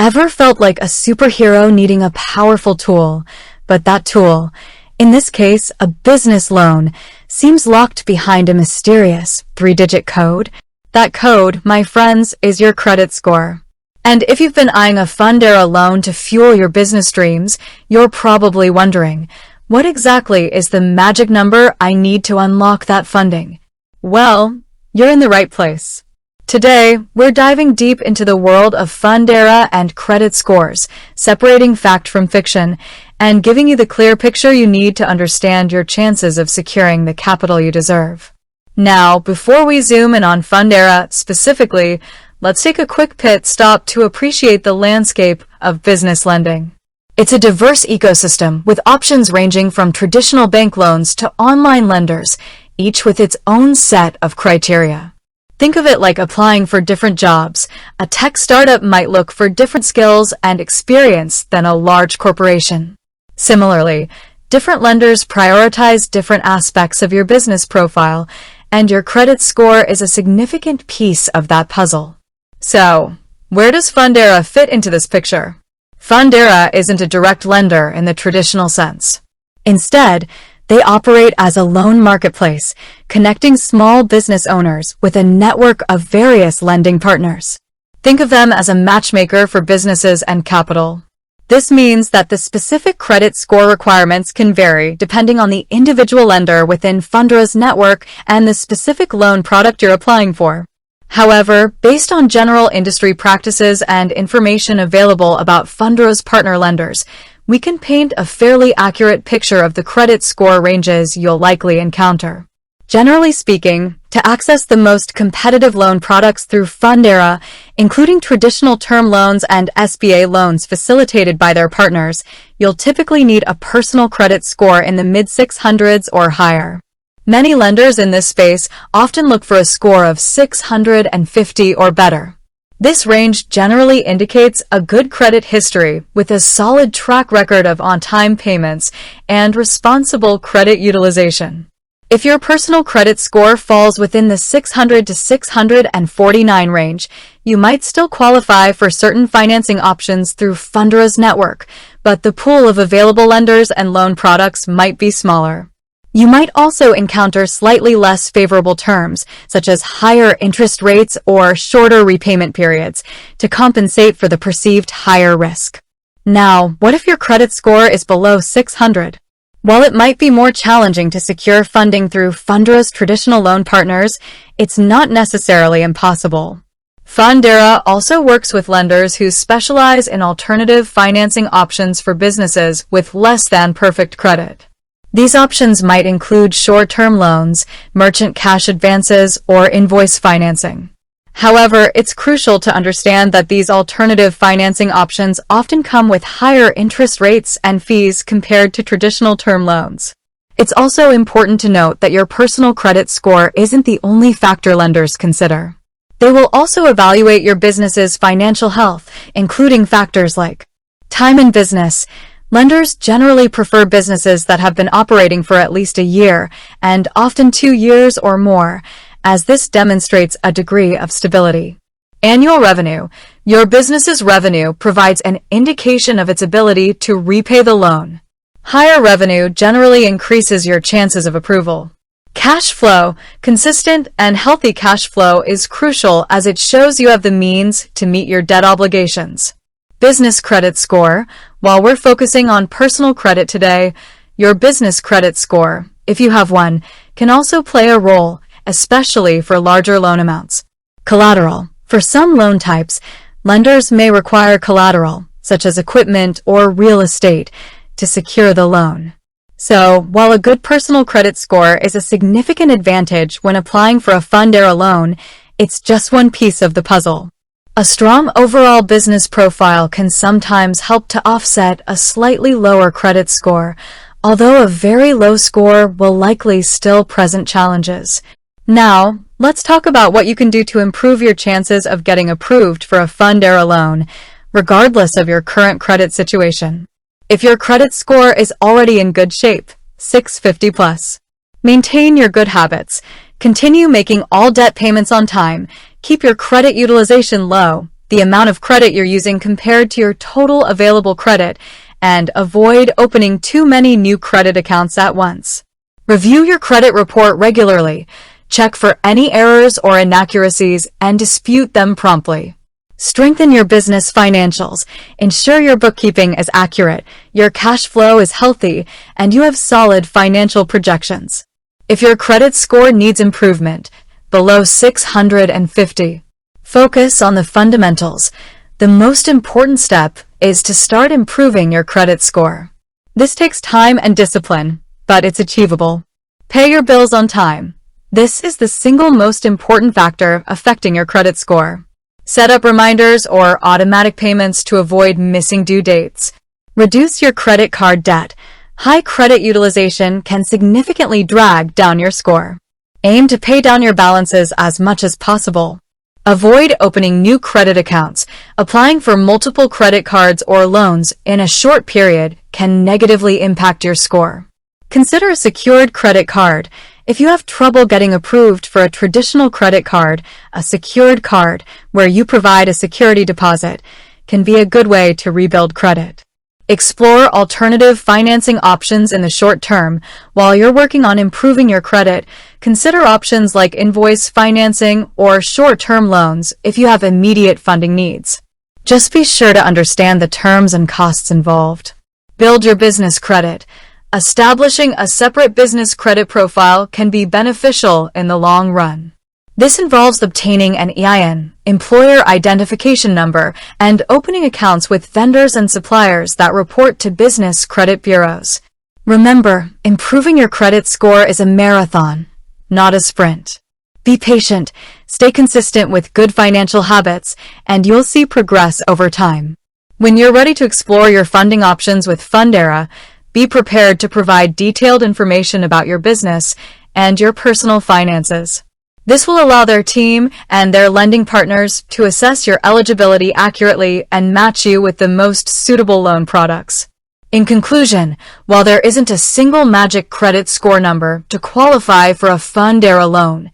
Ever felt like a superhero needing a powerful tool, but that tool, in this case a business loan, seems locked behind a mysterious three-digit code? That code, my friends, is your credit score. And if you've been eyeing a Fundera loan to fuel your business dreams, you're probably wondering, what exactly is the magic number I need to unlock that funding? Well, you're in the right place. Today, we're diving deep into the world of Fundera and credit scores, separating fact from fiction, and giving you the clear picture you need to understand your chances of securing the capital you deserve. Now, before we zoom in on Fundera specifically, let's take a quick pit stop to appreciate the landscape of business lending. It's a diverse ecosystem with options ranging from traditional bank loans to online lenders, each with its own set of criteria. Think of it like applying for different jobs. A tech startup might look for different skills and experience than a large corporation. Similarly, different lenders prioritize different aspects of your business profile, and your credit score is a significant piece of that puzzle. So, where does Fundera fit into this picture? Fundera isn't a direct lender in the traditional sense. Instead, they operate as a loan marketplace, connecting small business owners with a network of various lending partners. Think of them as a matchmaker for businesses and capital. This means that the specific credit score requirements can vary depending on the individual lender within Fundera's network and the specific loan product you're applying for. However, based on general industry practices and information available about Fundera's partner lenders, we can paint a fairly accurate picture of the credit score ranges you'll likely encounter. Generally speaking, to access the most competitive loan products through Fundera, including traditional term loans and SBA loans facilitated by their partners, you'll typically need a personal credit score in the mid-600s or higher. Many lenders in this space often look for a score of 650 or better. This range generally indicates a good credit history with a solid track record of on-time payments and responsible credit utilization. If your personal credit score falls within the 600 to 649 range, you might still qualify for certain financing options through Fundera's network, but the pool of available lenders and loan products might be smaller. You might also encounter slightly less favorable terms, such as higher interest rates or shorter repayment periods, to compensate for the perceived higher risk. Now, what if your credit score is below 600? While it might be more challenging to secure funding through Fundera's traditional loan partners, it's not necessarily impossible. Fundera also works with lenders who specialize in alternative financing options for businesses with less than perfect credit. These options might include short-term loans, merchant cash advances, or invoice financing. However, it's crucial to understand that these alternative financing options often come with higher interest rates and fees compared to traditional term loans. It's also important to note that your personal credit score isn't the only factor lenders consider. They will also evaluate your business's financial health, including factors like time in business. Lenders generally prefer businesses that have been operating for at least a year, and often 2 years or more, as this demonstrates a degree of stability. Annual revenue. Your business's revenue provides an indication of its ability to repay the loan. Higher revenue generally increases your chances of approval. Cash flow. Consistent and healthy cash flow is crucial as it shows you have the means to meet your debt obligations. Business credit score. While we're focusing on personal credit today, your business credit score, if you have one, can also play a role, especially for larger loan amounts. Collateral. For some loan types, lenders may require collateral, such as equipment or real estate, to secure the loan. So, while a good personal credit score is a significant advantage when applying for a Fundera loan, it's just one piece of the puzzle. A strong overall business profile can sometimes help to offset a slightly lower credit score, although a very low score will likely still present challenges. Now, let's talk about what you can do to improve your chances of getting approved for a Fundera loan, regardless of your current credit situation. If your credit score is already in good shape, 650 plus, maintain your good habits, continue making all debt payments on time, keep your credit utilization low, the amount of credit you're using compared to your total available credit, and avoid opening too many new credit accounts at once. Review your credit report regularly, check for any errors or inaccuracies, and dispute them promptly. Strengthen your business financials. Ensure your bookkeeping is accurate, your cash flow is healthy, and you have solid financial projections. If your credit score needs improvement, below 650, focus on the fundamentals. The most important step is to start improving your credit score. This takes time and discipline, but it's achievable. Pay your bills on time. This is the single most important factor affecting your credit score. Set up reminders or automatic payments to avoid missing due dates. Reduce your credit card debt. High credit utilization can significantly drag down your score. Aim to pay down your balances as much as possible. Avoid opening new credit accounts. Applying for multiple credit cards or loans in a short period can negatively impact your score. Consider a secured credit card. If you have trouble getting approved for a traditional credit card, a secured card, where you provide a security deposit, can be a good way to rebuild credit. Explore alternative financing options in the short term. While you're working on improving your credit, consider options like invoice financing or short-term loans if you have immediate funding needs. Just be sure to understand the terms and costs involved. Build your business credit. Establishing a separate business credit profile can be beneficial in the long run. This involves obtaining an EIN, employer identification number, and opening accounts with vendors and suppliers that report to business credit bureaus. Remember, improving your credit score is a marathon, not a sprint. Be patient, stay consistent with good financial habits, and you'll see progress over time. When you're ready to explore your funding options with Fundera, be prepared to provide detailed information about your business and your personal finances. This will allow their team and their lending partners to assess your eligibility accurately and match you with the most suitable loan products. In conclusion, while there isn't a single magic credit score number to qualify for a Fundera loan,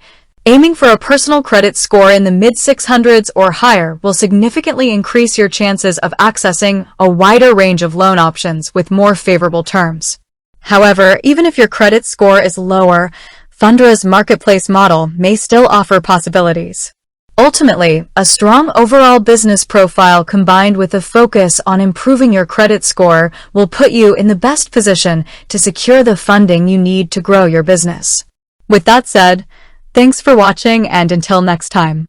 aiming for a personal credit score in the mid-600s or higher will significantly increase your chances of accessing a wider range of loan options with more favorable terms. However, even if your credit score is lower, Fundera's marketplace model may still offer possibilities. Ultimately, a strong overall business profile combined with a focus on improving your credit score will put you in the best position to secure the funding you need to grow your business. With that said, thanks for watching, and until next time.